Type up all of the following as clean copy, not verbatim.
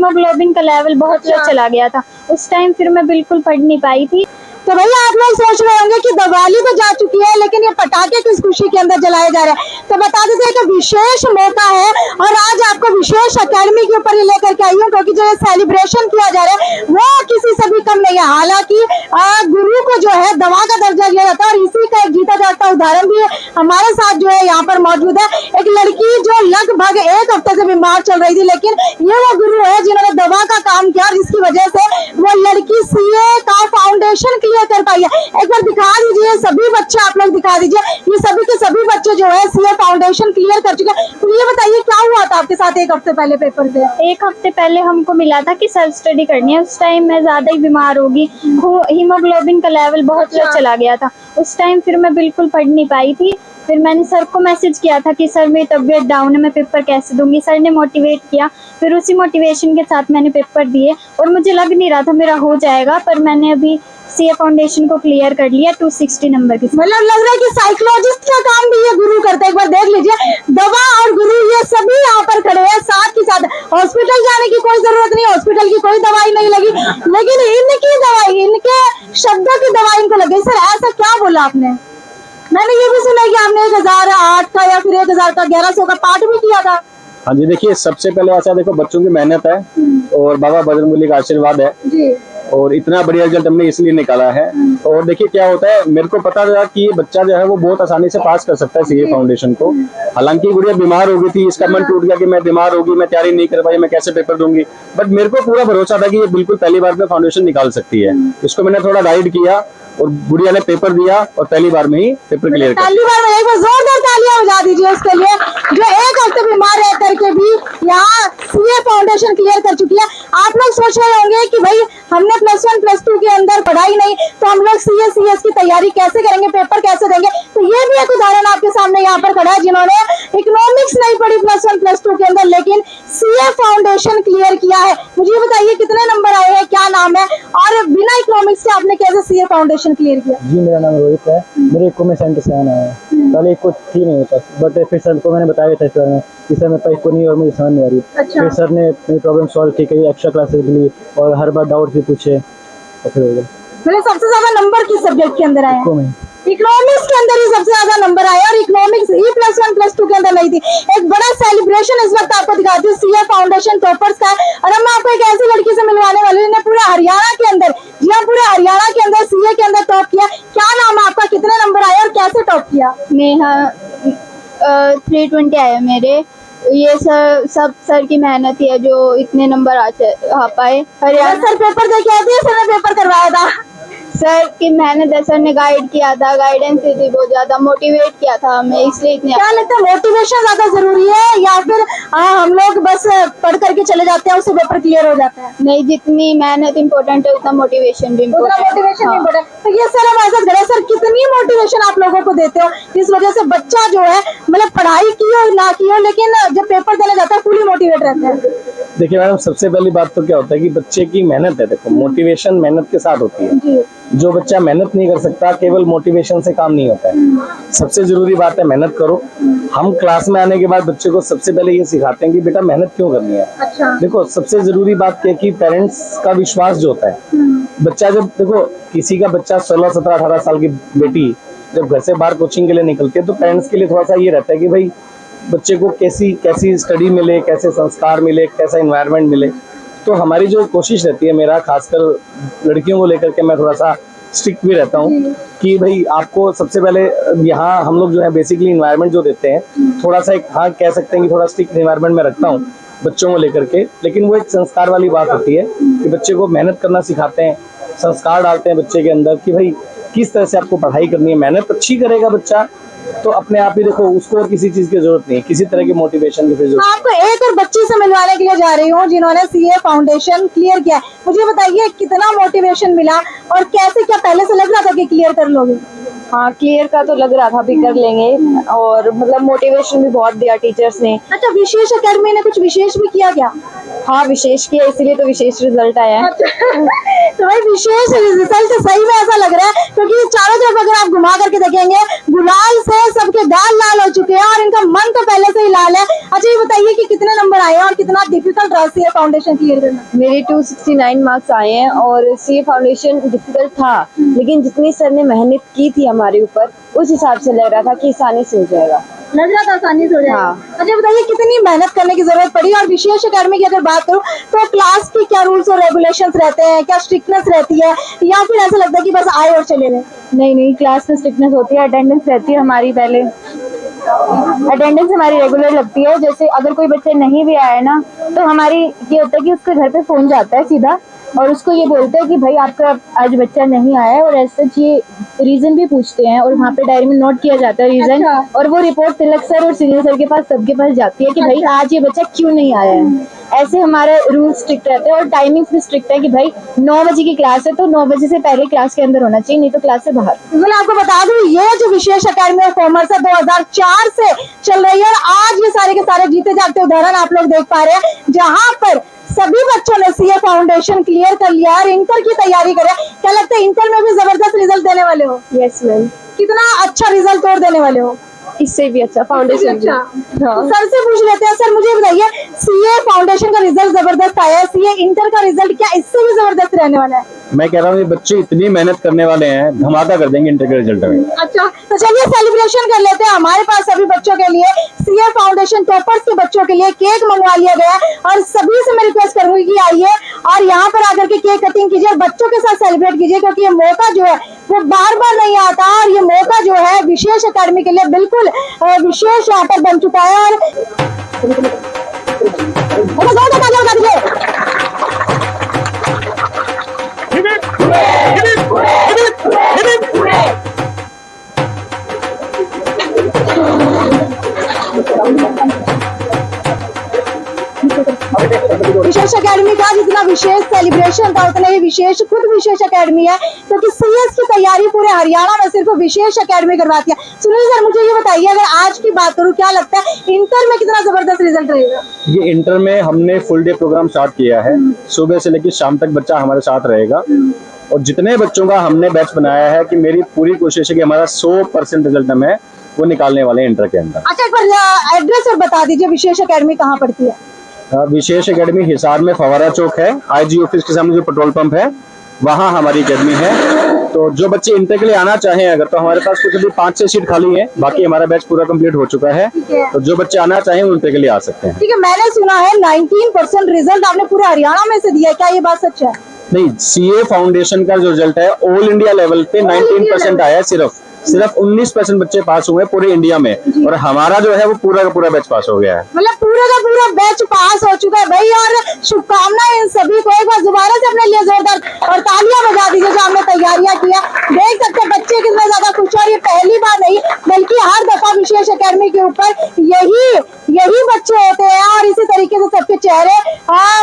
Haemoglobin का level बहुत लो चला गया था। उस टाइम फिर मैं बिल्कुल पढ़ नहीं पाई थी। तो भैया आप लोग सोच रहे होंगे कि दिवाली तो जा चुकी है, लेकिन ये पटाखे किस खुशी के अंदर जलाए जा रहे हैं। तो बता देते हैं कि विशेष मौका है और आज आपको विशेष अकेडमी के ऊपर लेकर के आई हूँ, क्योंकि जो सेलिब्रेशन किया जा रहा है वो किसी से भी कम नहीं है। हालांकि गुरु को जो है दवा का दर्जा दिया जाता है और इसी का एक जीता जागता उदाहरण भी हमारे साथ जो है यहाँ पर मौजूद है। एक लड़की जो लगभग 1 हफ्ते से बीमार चल रही थी, लेकिन ये वो गुरु है जिन्होंने दवा का काम किया, जिसकी वजह से वो लड़की सीए का फाउंडेशन कर पाई है। एक बार दिखा दीजिए सभी बच्चे, आप लोग दिखा दीजिए, ये सभी के सभी बच्चे जो है सीए फाउंडेशन क्लियर कर चुके हैं। तो ये बताइए क्या हुआ था आपके साथ 1 हफ्ते पहले पेपर से? 1 हफ्ते पहले हमको मिला था कि सेल्फ स्टडी करनी है। उस टाइम मैं ज्यादा ही बीमार होगी, हीमोग्लोबिन का लेवल बहुत लो चला गया था। उस टाइम फिर मैं बिल्कुल पढ़ नहीं पाई थी। फिर मैंने सर को मैसेज किया था कि सर मेरी तबीयत डाउन है, मैं पेपर कैसे दूंगी। सर ने मोटिवेट किया, फिर उसी मोटिवेशन के साथ मैंने पेपर दिए और मुझे लग नहीं रहा था मेरा हो जाएगा, पर मैंने अभी सीए फाउंडेशन को क्लियर कर लिया 260 नंबर के। मतलब लग रहा है कि साइकोलॉजिस्ट का काम भी ये गुरु करते हैं। एक बार देख लीजिए, दवा और गुरु ये सभी यहाँ पर खड़े हैं साथ के साथ। हॉस्पिटल जाने की कोई जरूरत नहीं, हॉस्पिटल की कोई दवाई नहीं लगी, लेकिन इनकी दवाई, इनके शब्दों की दवाई इनको लगी। सर ऐसा क्या बोला आपने? मैंने ये भी सुना कि आपने 1008 का या फिर 1000 का 1100 का पाठ भी किया था। हाँ जी, देखिए सबसे पहले ऐसा देखो, बच्चों की मेहनत है और बाबा बजरंगबली का आशीर्वाद है जी। और इतना बढ़िया रिजल्ट हमने इसलिए निकाला है। और देखिए क्या होता है, मेरे को पता था कि ये बच्चा जो है वो बहुत आसानी से पास कर सकता है सीए फाउंडेशन को। हालांकि गुड़िया बीमार हो गई थी, इसका मन टूट गया कि मैं बीमार होगी, मैं तैयारी नहीं कर पाई, मैं कैसे पेपर दूंगी। बट मेरे को पूरा भरोसा था कि ये बिल्कुल पहली बार में फाउंडेशन निकाल सकती है। इसको मैंने थोड़ा गाइड किया और गुड़िया ने पेपर दिया और पहली बार में ही पेपर क्लियर कर। पहली बार में एक बार जोरदार तालियां बजा दीजिए उसके लिए, जो 1 हफ्ते बीमार रह करके भी यहाँ सीए फाउंडेशन क्लियर कर चुकी है। आप लोग सोच रहे होंगे कि भाई हमने +1 +2 के अंदर पढ़ाई नहीं, तो हम लोग सीए सीएस की तैयारी कैसे करेंगे, पेपर कैसे देंगे। तो ये भी एक उदाहरण आपके सामने यहाँ पर खड़ा है, जिन्होंने इकोनॉमिक्स नहीं पढ़ी +1 +2 के अंदर, लेकिन सीए फाउंडेशन क्लियर किया है। मुझे बताइए कितने नंबर आए हैं, क्या नाम है, और बिना इकोनॉमिक्स के आपने कैसे सीए फाउंडेशन क्लियर किया? जी मेरा नाम रोहित है, मेरे इको में 77 आया है। पहले इको थी नहीं होता, बट फिर सर को मैंने बताया था सर ने कि सर मेरे पास इको नहीं और मुझे समझ नहीं आ रही। अच्छा। फिर सर ने मेरी प्रॉब्लम सॉल्व की, कई एक्स्ट्रा क्लासेस ली और हर बार डाउट भी पूछे और फिर हो गया। मेरे सबसे ज्यादा नंबर किस सब्जेक्ट के अंदर आए? इको में, इकोनॉमिक्स के अंदर ही सबसे ज्यादा नंबर आए और इकोनॉमिक्स ही +1 +2 के अंदर नहीं थी। एक बड़ा सेलिब्रेशन इस वक्त आपको दिखाती हूँ सीए फाउंडेशन टॉपर्स का। और हम आपको एक ऐसी लड़की से मिलवाने वाले हैं पूरे हरियाणा के अंदर, जी हाँ पूरे हरियाणा के अंदर सीए के अंदर टॉप किया। क्या नाम है आपका, कितने नंबर आए और कैसे टॉप किया? नेहा 320 आए मेरे। ये सब सर की मेहनत ही है जो इतने नंबर आ पाए। हरियाणा सर पेपर दे के आते हैं, सर ने पेपर करवाया था। सर की मेहनत है, सर ने गाइड किया था, गाइडेंस थी बहुत ज्यादा, मोटिवेट किया था हमें, इसलिए इतने। क्या लगता है मोटिवेशन ज्यादा जरूरी है या फिर हम लोग बस पढ़ करके चले जाते हैं उससे पेपर क्लियर हो जाता है? नहीं, जितनी मेहनत इम्पोर्टेंट है उतना मोटिवेशन भी इम्पोर्टेंट। तो ये सर हमारे साथ खड़े, सर कितनी मोटिवेशन आप लोगों को देते हो जिस वजह से बच्चा जो है मतलब पढ़ाई की हो ना की हो, लेकिन जब पेपर देने जाता है फुली मोटिवेट रहता है? देखिए मैडम, सबसे पहली बात तो क्या होता है कि बच्चे की मेहनत है। देखो मोटिवेशन मेहनत के साथ होती है। जो बच्चा मेहनत नहीं कर सकता, केवल मोटिवेशन से काम नहीं होता है। सबसे जरूरी बात है मेहनत करो। हम क्लास में आने के बाद बच्चे को सबसे पहले ये सिखाते हैं कि बेटा मेहनत क्यों करनी है। अच्छा। देखो सबसे जरूरी बात क्या है कि पेरेंट्स का विश्वास जो होता है, बच्चा जब देखो किसी का बच्चा 16, 17, 18 साल की बेटी जब घर से बाहर कोचिंग के लिए निकलती है तो पेरेंट्स के लिए थोड़ा सा ये रहता है कि भाई बच्चे को कैसी स्टडी मिले, कैसे संस्कार मिले, कैसा एनवायरनमेंट मिले। तो हमारी जो कोशिश रहती है, मेरा खासकर लड़कियों को लेकर के मैं थोड़ा सा स्ट्रिक्ट भी रहता हूँ कि भाई आपको सबसे पहले यहाँ हम लोग जो है बेसिकली एनवायरनमेंट जो देते हैं थोड़ा सा एक, हाँ कह सकते हैं कि थोड़ा स्ट्रिक्ट एनवायरनमेंट में रखता हूँ बच्चों को लेकर के। लेकिन वो एक संस्कार वाली बात होती है कि बच्चे को मेहनत करना सिखाते हैं, संस्कार डालते हैं बच्चे के अंदर कि भाई किस तरह से आपको पढ़ाई करनी है। मेहनत अच्छी करेगा बच्चा तो अपने आप ही देखो उसको और किसी चीज की जरूरत नहीं है, किसी तरह की मोटिवेशन की जरूरत। आपको एक और बच्ची से मिलवाने के लिए जा रही हूँ जिन्होंने सीए फाउंडेशन क्लियर किया। मुझे बताइए कितना मोटिवेशन मिला और कैसे, क्या पहले से लग रहा था कि क्लियर कर लोगे? हाँ क्लियर का तो लग रहा था, भी कर लेंगे और मतलब मोटिवेशन भी बहुत दिया टीचर्स ने। अच्छा, विशेष अकेडमी ने कुछ विशेष भी किया क्या? हाँ विशेष किया, इसीलिए तो विशेष रिजल्ट आया है। तो भाई विशेष रिजल्ट सही में ऐसा लग रहा है क्योंकि चारों तरफ अगर आप घुमा करके देखेंगे गुलाल से सबके गाल लाल हो चुके हैं और इनका मन तो पहले से ही लाल है। अच्छा ये बताइए कि कितने नंबर नंबर आए हैं और कितना डिफिकल्ट रहा सीए फाउंडेशन क्लियर करना? मेरे 269 मार्क्स आए हैं और सीए फाउंडेशन डिफिकल्ट था, लेकिन जितनी सर ने मेहनत की थी हमारे ऊपर उस हिसाब से लग रहा था कि आसानी से हो जाएगा। लग रहा था आसानी से हो जाएगा। हाँ। अच्छा बताइए कितनी मेहनत करने की जरूरत पड़ी? और विशेष अकेडमी की अगर बात करूं तो क्लास की क्या रूल्स और रेगुलेशंस रहते हैं, क्या स्ट्रिक्टनेस रहती है, या फिर ऐसा लगता है कि बस आए और चले गए? नहीं, क्लास में स्ट्रिक्टनेस होती है, अटेंडेंस रहती है हमारी। पहले अटेंडेंस हमारी रेगुलर लगती है। जैसे अगर कोई बच्चे नहीं भी आए ना, तो हमारी ये होता है कि उसके घर पे फोन जाता है सीधा, और उसको ये बोलते हैं कि भाई आपका आज बच्चा नहीं आया है, और ऐसे ये रीजन भी पूछते हैं और वहाँ पे डायरी में नोट किया जाता है रीजन। अच्छा। और वो रिपोर्ट तिलक सर और सीनियर सर के पास, सबके पास जाती है कि भाई आज ये बच्चा क्यों नहीं आया है। ऐसे हमारे रूल स्ट्रिक्ट रहते हैं और टाइमिंग्स भी स्ट्रिक्ट है कि भाई 9 बजे की क्लास है तो 9 बजे से पहले क्लास के अंदर होना चाहिए, नहीं तो क्लास से बाहर। मैं आपको बता दूं ये जो विशेष अकेडमी ऑफ कॉमर्स है 2004 से चल रही है, और आज ये सारे के सारे जीते जागते उदाहरण आप लोग देख पा रहे हैं, जहां पर सभी बच्चों ने सीए फाउंडेशन क्लियर कर लिया और इंटर की तैयारी करे। क्या लगता है इंटर में भी जबरदस्त रिजल्ट देने वाले हो? यस मैम, कितना अच्छा रिजल्ट और देने वाले हो? इससे भी अच्छा फाउंडेशन। अच्छा। हाँ। तो सर से पूछ लेते हैं, सर मुझे बताइए सीए फाउंडेशन का रिजल्ट जबरदस्त आया है, सीए इंटर का रिजल्ट क्या इससे भी जबरदस्त रहने वाला है? मैं कह रहा हूँ ये बच्चे इतनी मेहनत करने वाले हैं, धमाका कर देंगे इंटर के रिजल्ट में। अच्छा तो चलिए सेलिब्रेशन कर लेते हैं। हमारे पास सभी बच्चों के लिए, सीए फाउंडेशन टॉपर्स के बच्चों के लिए केक मंगवा लिया गया है, और सभी से मैं रिक्वेस्ट करूंगी कि आइए और यहाँ पर आकर के केक कटिंग कीजिए और बच्चों के साथ सेलिब्रेट कीजिए, क्योंकि ये मौका जो है वो बार बार नहीं आता, और ये मौका जो है विशेष अकेडमी के लिए बिल्कुल विशेष यहाँ पर बन चुका है। और बता दीजिए विशेष अकेडमी का जितना विशेष सेलिब्रेशन था उतना ही विशेष खुद विशेष अकेडमी है, क्योंकि सीएस की तैयारी पूरे हरियाणा में सिर्फ विशेष अकेडमी करवाती है। सुनील सर मुझे ये बताइए, अगर आज की बात करूं क्या लगता है इंटर में कितना जबरदस्त रिजल्ट रहेगा? ये इंटर में हमने फुल डे प्रोग्राम स्टार्ट किया है, सुबह से लेकर शाम तक बच्चा हमारे साथ रहेगा, और जितने बच्चों का हमने बैच बनाया है कि मेरी पूरी कोशिश है कि हमारा 100% रिजल्ट हमें वो निकालने वाले हैं इंटर के अंदर। अच्छा एक बार एड्रेस और बता दीजिए, विशेष अकेडमी कहाँ पड़ती है? विशेष एकेडमी हिसार में फवारा चौक है, आईजी ऑफिस के सामने जो पेट्रोल पंप है वहाँ हमारी एकेडमी है। तो जो बच्चे इंटर के लिए आना चाहें अगर, तो हमारे पास कुछ अभी 5-6 सीट खाली है, बाकी हमारा बैच पूरा कंप्लीट हो चुका है। तो जो बच्चे आना चाहें वो इंटर के लिए आ सकते हैं। ठीक है, मैंने सुना है 19% रिजल्ट आपने पूरे हरियाणा में से दिया है, क्या ये बात सच है? नहीं, सीए फाउंडेशन का जो रिजल्ट है ऑल इंडिया लेवल पे 19% आया है, सिर्फ 19% बच्चे पास हुए पूरे इंडिया में, और हमारा जो है वो पूरा का पूरा बैच पास हो गया है। मतलब पूरा का पूरा बैच पास हो चुका है भाई, और शुभकामनाएं इन सभी को। एक बार दोबारा से अपने लिए जोरदार और तालियां बजा दीजिए जो हमने तैयारियां किया। देख सकते हैं बच्चे कितने ज्यादा खुश हैं, और ये पहली बार नहीं बल्कि हर दफा विशेष अकेडमी के ऊपर यही बच्चे होते हैं, और इसी तरीके से सबके चेहरे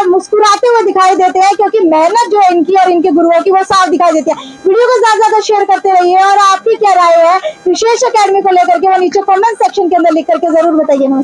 मुस्कुराते हुए दिखाई देते हैं, क्योंकि मेहनत जो है इनकी और इनके गुरुओं की वो साफ दिखाई देती है। वीडियो को ज्यादा शेयर करते रहिए, और आपकी क्या राय है विशेष अकेडमी को लेकर के वो नीचे कमेंट सेक्शन के अंदर लिख करके जरूर बताइए। नमस्कार।